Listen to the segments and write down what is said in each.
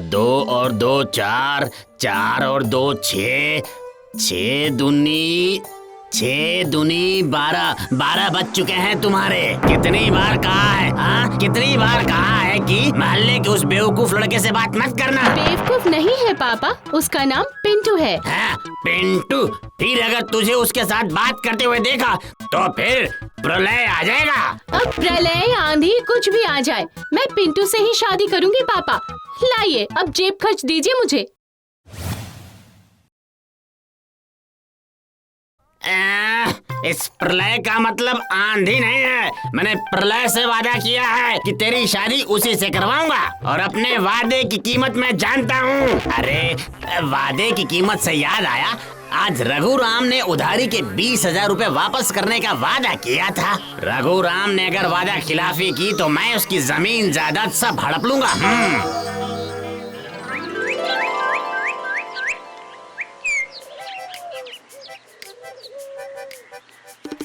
2 और 2 4, 4 और 2 6, 6 दूनी 12, 12 बज चुके हैं तुम्हारे। कितनी बार कहा है, हाँ कितनी बार कहा है कि मोहल्ले के उस बेवकूफ लड़के से बात मत करना। बेवकूफ नहीं है पापा, उसका नाम पिंटू है। हाँ, पिंटू। फिर अगर तुझे उसके साथ बात करते हुए देखा तो फिर प्रलय आ जाएगा। अब प्रलय आंधी कुछ भी आ जाए, मैं पिंटू से ही शादी करूंगी पापा। लाइए अब जेब खर्च दीजिए मुझे। इस प्रलय का मतलब आंधी नहीं है। मैंने प्रलय से वादा किया है कि तेरी शादी उसी से करवाऊंगा और अपने वादे की कीमत मैं जानता हूँ। अरे वादे की कीमत से याद आया, आज रघुराम ने उधारी के 20,000 रुपए वापस करने का वादा किया था। रघुराम ने अगर वादा खिलाफी की तो मैं उसकी जमीन जायदाद सब हड़प लूंगा।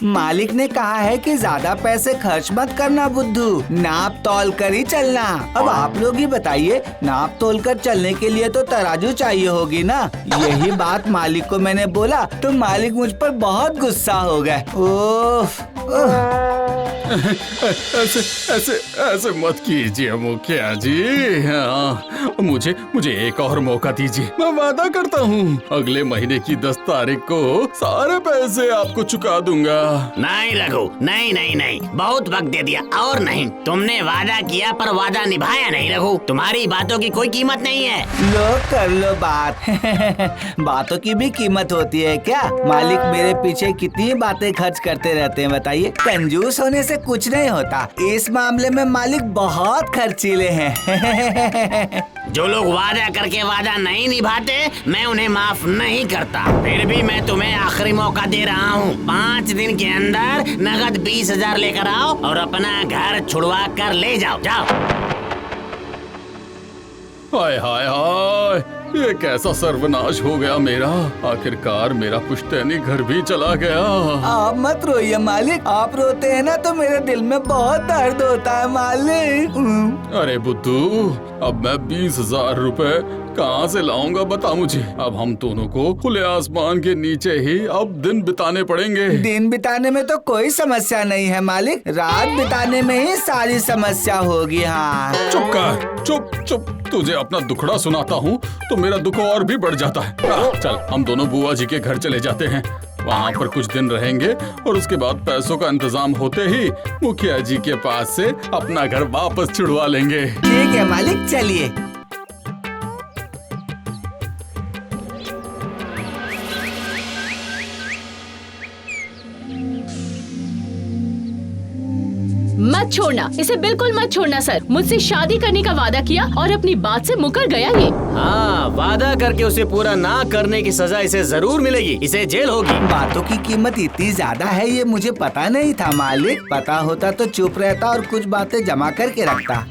मालिक ने कहा है कि ज्यादा पैसे खर्च मत करना बुद्धू, नाप तोल कर ही चलना। अब आप लोग ही बताइए, नाप तोल कर चलने के लिए तो तराजू चाहिए होगी ना। यही बात मालिक को मैंने बोला तो मालिक मुझ पर बहुत गुस्सा हो गए। ओह ऐसे मत कीजिए मुखिया जी। हाँ, मुझे एक और मौका दीजिए। मैं वादा करता हूँ अगले महीने की 10 तारीख को सारे पैसे आपको चुका दूंगा। नहीं रघु, नहीं, बहुत वक्त दे दिया। और नहीं, तुमने वादा किया पर वादा निभाया नहीं रघु। तुम्हारी बातों की कोई कीमत नहीं है। लो कर लो बात। बातों की भी कीमत होती है क्या? मालिक मेरे पीछे कितनी बातें खर्च करते रहते हैं बताइए। कंजूस होने से कुछ नहीं होता, इस मामले में मालिक बहुत खर्चीले हैं। जो लोग वादा करके वादा नहीं निभाते, मैं उन्हें माफ नहीं करता। फिर भी मैं तुम्हें आखिरी मौका दे रहा हूँ। 5 दिन के अंदर नगद 20,000 लेकर आओ और अपना घर छुड़वा कर ले जाओ। हाय हाय हाय, ये कैसा सर्वनाश हो गया मेरा। आखिरकार मेरा पुश्तैनी घर भी चला गया। आप मत रोइए मालिक, आप रोते हैं ना तो मेरे दिल में बहुत दर्द होता है मालिक। अरे बुद्धू, अब मैं 20,000 रुपए कहाँ से लाऊंगा बता मुझे। अब हम दोनों को खुले आसमान के नीचे ही अब दिन बिताने पड़ेंगे। दिन बिताने में तो कोई समस्या नहीं है मालिक, रात बिताने में ही सारी समस्या होगी। हाँ चुप कर, चुप। तुझे अपना दुखड़ा सुनाता हूँ तो मेरा दुख और भी बढ़ जाता है। चल हम दोनों बुआ जी के घर चले जाते हैं, वहाँ पर कुछ दिन रहेंगे और उसके बाद पैसों का इंतजाम होते ही मुखिया जी के पास से अपना घर वापस छुड़वा लेंगे। ठीक है मालिक, चलिए। मत छोड़ना, इसे बिल्कुल मत छोड़ना सर। मुझसे शादी करने का वादा किया और अपनी बात से मुकर गया ये। हाँ, वादा करके उसे पूरा ना करने की सजा इसे जरूर मिलेगी। इसे जेल होगी। बातों की कीमत इतनी ज्यादा है ये मुझे पता नहीं था मालिक। पता होता तो चुप रहता और कुछ बातें जमा करके रखता।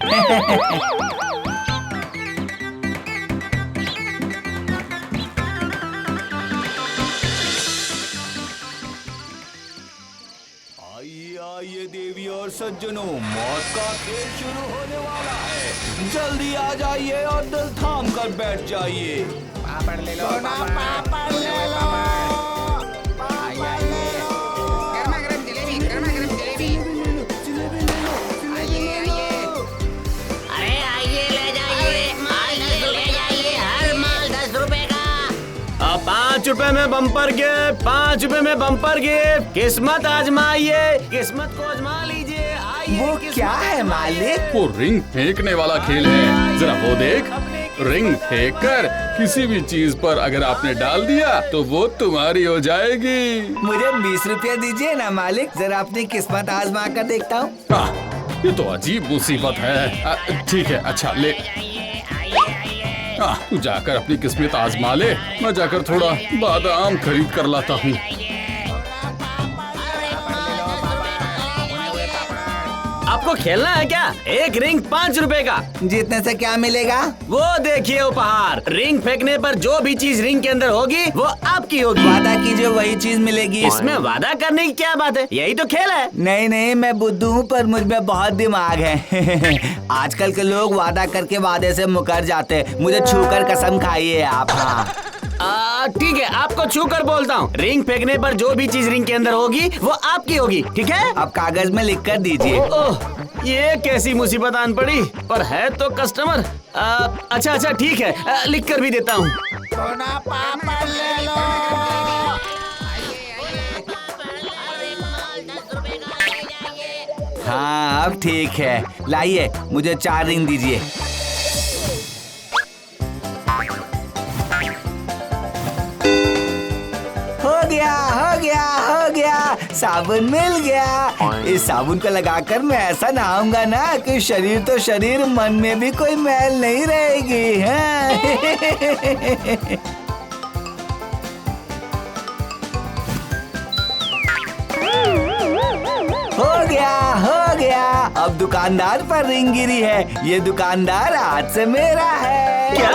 आइए देवी और सज्जनों, मौत का खेल शुरू होने वाला है। जल्दी आ जाइए और दिल थाम कर बैठ जाइए। पापड़ ले लो, पापड़ ले लो, पापड़ ले लो। गर्मा गर्म जलेबी, गर्मा गर्म जलेबी। जलेबी ले लो, अरे आइए ले जाइए, ले जाइए। हर माल 10 रुपए का। 5 रुपए में बम्पर गिफ्ट, 5 रुपए में बम्पर गिफ्ट। किस्मत आजमाइए, किस्मत को आजमा लीजिए। वो क्या है मालिक? वो रिंग फेंकने वाला खेल है, जरा वो देख। रिंग फेंक कर किसी भी चीज पर अगर आपने डाल दिया तो वो तुम्हारी हो जाएगी। मुझे 20 रुपया दीजिए ना मालिक, जरा अपनी किस्मत आजमा कर देखता हूँ। ये तो अजीब मुसीबत है। ठीक है, अच्छा ले। तू जाकर अपनी किस्मत आजमा ले, मैं जाकर थोड़ा बादाम खरीद कर लाता हूँ। 5 आपको खेलना है क्या? एक रिंग 5 रुपए का। जीतने से क्या मिलेगा? वो देखिए उपहार। रिंग फेंकने पर जो भी चीज रिंग के अंदर होगी वो आपकी होगी। वादा कीजिए वही चीज मिलेगी। इसमें वादा करने की क्या बात है? यही तो खेल है। नहीं नहीं, मैं बुद्धू हूँ पर मुझ में बहुत दिमाग है। आजकल के लोग वादा करके वादे से मुकर जाते हैं। मुझे छूकर कसम खाइए आप। हाँ ठीक है, आपको छू कर बोलता हूँ। रिंग फेंकने पर जो भी चीज रिंग के अंदर होगी वो आपकी होगी, ठीक है? अब कागज में लिख कर दीजिए। ओह, ये कैसी मुसीबत आन पड़ी, पर है तो कस्टमर। अच्छा ठीक है, लिख कर भी देता हूँ। सोना पापड़ ले लो। हाँ अब ठीक है, लाइए मुझे 4 रिंग दीजिए। हो गया, साबुन मिल गया। इस साबुन को लगाकर मैं ऐसा नहाऊंगा ना कि शरीर तो शरीर, मन में भी कोई मैल नहीं रहेगी। हो गया। अब दुकानदार पर रिंग गिरी है। ये दुकानदार आज से मेरा है। क्या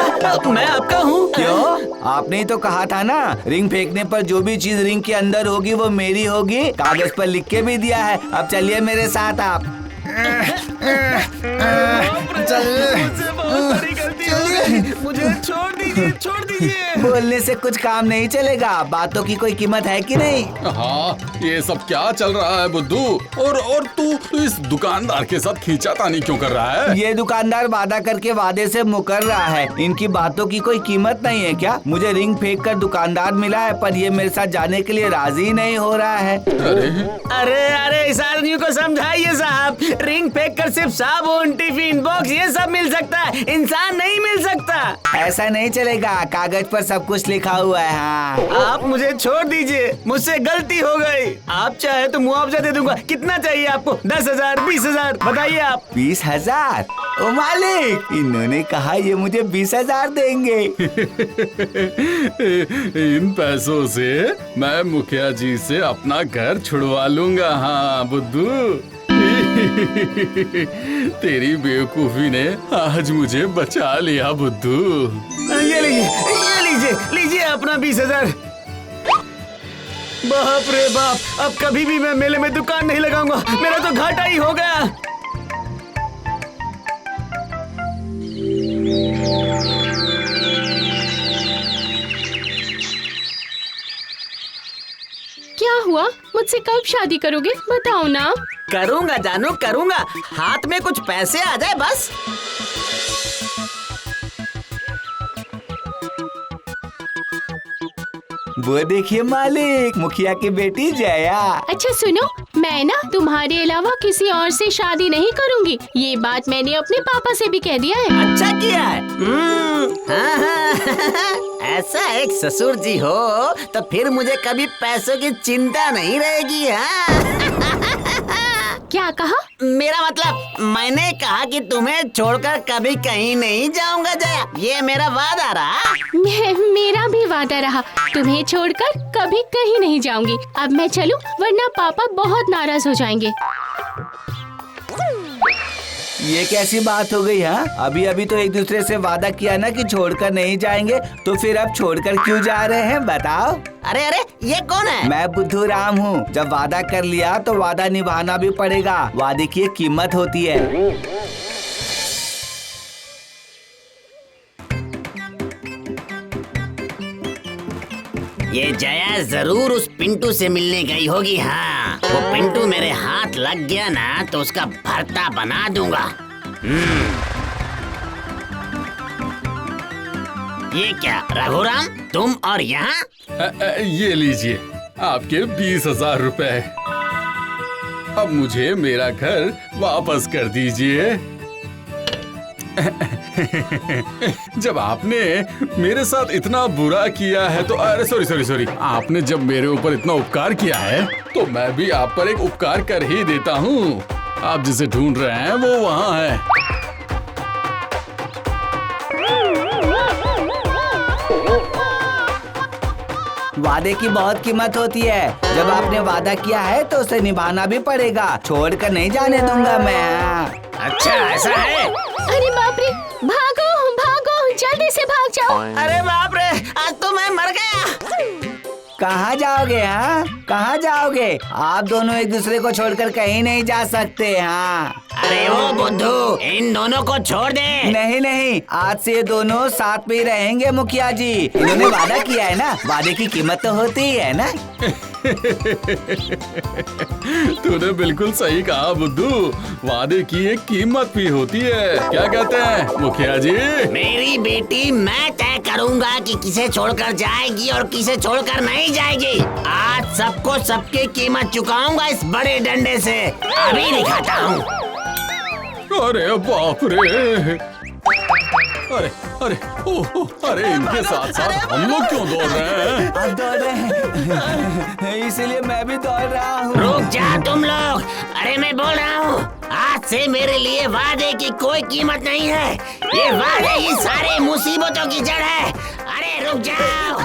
मैं आपका हूँ? क्यों? आपने ही तो कहा था ना, रिंग फेंकने पर जो भी चीज रिंग के अंदर होगी वो मेरी होगी। कागज पर लिख के भी दिया है। अब चलिए मेरे साथ आप। मुझे छोड़ दीजिए। बोलने से कुछ काम नहीं चलेगा, बातों की कोई कीमत है कि नहीं? हाँ, ये सब क्या चल रहा है बुद्धू? और तू इस दुकानदार के साथ खींचातानी क्यों कर रहा है? ये दुकानदार वादा करके वादे से मुकर रहा है। इनकी बातों की कोई कीमत नहीं है क्या? मुझे रिंग फेंक कर दुकानदार मिला है, पर ये मेरे साथ जाने के लिए राजी नहीं हो रहा है। अरे इस आदमी को समझाइए साहब। रिंग फेंक कर सिर्फ साबुन, टिफिन बॉक्स ये सब मिल सकता है, इंसान नहीं मिल सकता। ऐसा नहीं चलेगा, कागज पर सब कुछ लिखा हुआ है। हाँ आप मुझे छोड़ दीजिए, मुझसे गलती हो गई। आप चाहे तो मुआवजा दे दूंगा। कितना चाहिए आपको? 10,000, 20,000 बताइए आप। 20,000? ओ मालिक, इन्होंने कहा ये मुझे 20,000 देंगे। इन पैसों से मैं मुखिया जी से अपना घर छुड़वा लूंगा। हाँ बुद्धू, तेरी बेवकूफी ने आज मुझे बचा लिया बुद्धू। ये लीजिए अपना 20,000। बाप रे बाप, अब कभी भी मैं मेले में दुकान नहीं लगाऊंगा। मेरा तो घाटा ही हो गया। क्या हुआ? मुझसे कब शादी करोगे? बताओ ना। करूंगा जानू, करूंगा। हाथ में कुछ पैसे आ जाए बस। वो देखिए मालिक, मुखिया की बेटी जया। अच्छा सुनो, मैं ना तुम्हारे अलावा किसी और से शादी नहीं करूंगी। ये बात मैंने अपने पापा से भी कह दिया है। अच्छा किया है। हाँ। ऐसा एक ससुर जी हो तो फिर मुझे कभी पैसों की चिंता नहीं रहेगी। क्या कहा? मेरा मतलब, मैंने कहा कि तुम्हें छोड़कर कभी कहीं नहीं जाऊंगा जया। ये मेरा वादा रहा। मेरा भी वादा रहा, तुम्हें छोड़कर कभी कहीं नहीं जाऊंगी। अब मैं चलूं, वरना पापा बहुत नाराज हो जाएंगे। ये कैसी बात हो गई? हाँ, अभी तो एक दूसरे से वादा किया ना कि छोड़कर नहीं जाएंगे, तो फिर अब छोड़कर क्यों जा रहे हैं बताओ? अरे ये कौन है? मैं बुद्धू राम हूँ। जब वादा कर लिया तो वादा निभाना भी पड़ेगा। वादे की एक कीमत होती है। ये जया जरूर उस पिंटू से मिलने गई होगी। हाँ, वो पिंटू मेरे हाथ लग गया ना तो उसका भरता बना दूंगा। ये क्या रघुराम, तुम और यहाँ? ये लीजिए आपके 20,000 रुपए। अब मुझे मेरा घर वापस कर दीजिए। जब आपने मेरे साथ इतना बुरा किया है तो अरे सॉरी, आपने जब मेरे ऊपर इतना उपकार किया है तो मैं भी आप पर एक उपकार कर ही देता हूँ। आप जिसे ढूंढ रहे हैं वो वहाँ है। वादे की बहुत कीमत होती है। जब आपने वादा किया है तो उसे निभाना भी पड़ेगा। छोड़ कर नहीं जाने दूंगा मैं। अच्छा ऐसा है? अरे बाप रे, भागो भागो, जल्दी से भाग जाओ। अरे बाप रे, आज तो मैं मर गया। कहाँ जाओगे? हाँ, कहाँ जाओगे? आप दोनों एक दूसरे को छोड़कर कहीं नहीं जा सकते। हाँ, अरे वो बुद्धू, इन दोनों को छोड़ दे। नहीं नहीं, आज से ये दोनों साथ में ही रहेंगे मुखिया जी। इन्होंने वादा किया है ना, वादे की कीमत तो होती ही है ना। तूने बिल्कुल सही कहा बुद्धू, वादे की एक कीमत भी होती है। क्या कहते हैं मुखिया जी? मेरी बेटी मैं तय करूंगा कि किसे छोड़कर जाएगी और किसे छोड़कर नहीं जाएगी। आज सबको सबकी कीमत चुकाऊंगा इस बड़े डंडे से। अभी दिखाता हूँ। अरे बाप रे, अरे अरे ओह, अरे इनके साथ साथ हम लोग क्यों दौड़ रहे हैं? आप दौड़ रहे हैं, इसीलिए मैं भी दौड़ रहा हूँ। रुक जा तुम लोग। अरे मैं बोल रहा हूँ, आज से मेरे लिए वादे की कोई कीमत नहीं है। ये वादे ही सारे मुसीबतों की जड़ है। अरे रुक जाओ।